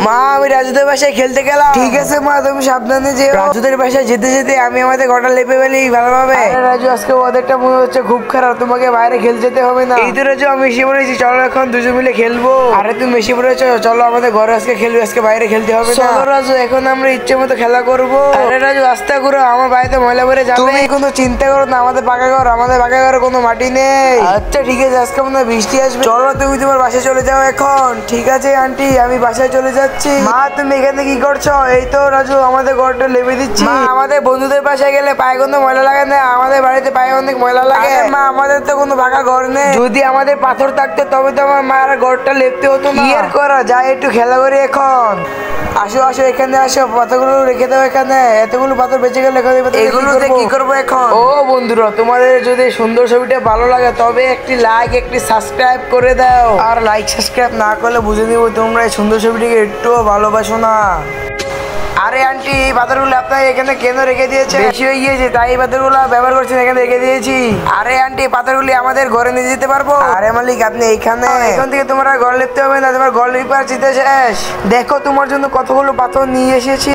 মা আমি রাজুদের বাসায় খেলতে গেলাম। ঠিক আছে মা, তুমি সাবধানে যেও। রাজুদের বাসায় যেতে যেতে আমি আমাদের ঘরটা লেপে ফেলি ভালোভাবে। রাজু আজকে ওদেরটা মনে হচ্ছে খুব খারাপ, তোমাকে বাইরে খেলতে যেতে হবে না। এই তো রাজু আমি এসে পড়েছি, চলো এখন দুজন মিলে খেলবো। আরে তুমি এসে পড়েছো, চলো আমাদের ঘরে আজকে খেলবো, আজকে বাইরে খেলতে হবে না। চলো রাজু এখন আমরা ইচ্ছে মতো খেলা করবো। আরে রাজু আস্তে করো, আমার বাড়িতে ময়লা ভরে যাবে। তুমি কোনো চিন্তা করো না, আমাদের পাকা ঘর, আমাদের পাকা ঘরে কোনো মাটি নেই। আচ্ছা ঠিক আছে, আজকে মনে হয় বৃষ্টি আসবে। চলো তুমি তোমার বাসায় চলে যাও এখন। ঠিক আছে আন্টি, আমি বাসায় চলে যাচ্ছি। মা তুমি এখানে কি করছো? এই তো রাজু আমাদের ঘরটা লেপে দিচ্ছি। মা আমাদের বন্ধুদের বাসায় গেলে পায়ে কোনো ময়লা লাগে না, আমাদের বাড়িতে পায়ে অনেক ময়লা লাগে। মা আমাদের তো কোনো পাকা ঘর নেই, যদি আমাদের পাথর থাকতো তবে তো আমার মায়ের ঘরটা লেপতে হতো না। কি আর করা যায়, একটু খেলা করি এখন। আসো আসো এখানে আসো, পাথরগুলো রেখে দাও এখানে। এতগুলো পাথর বেঁচে গেলে এগুলোতে কি করবো এখন? ও বন্ধুরা, তোমাদের যদি সুন্দর ছবিটা ভালো লাগে তবে একটি লাইক একটি সাবস্ক্রাইব করে দাও। আর লাইক সাবস্ক্রাইব না করলে বুঝে নিব তোমরা এই সুন্দর ছবিটিকে একটুও ভালোবাসো না। আরে আন্টি এই পাথরগুলো আপনার এখানে কেন রেখে দিয়েছে? বেশি হয়ে গিয়েছে তাই এই পাথরগুলো ব্যবহার করছেন, এখানে রেখে দিয়েছি। আরে আন্টি পাথরগুলি আমাদের ঘরে নিয়ে যেতে পারবো? আরে মালিক আপনি এইখানে, এখান থেকে তোমার ঘর লিখতে হবে না, তোমার ঘর লিপার চিন্তা শেষ। দেখো তোমার জন্য কতগুলো পাথর নিয়ে এসেছি।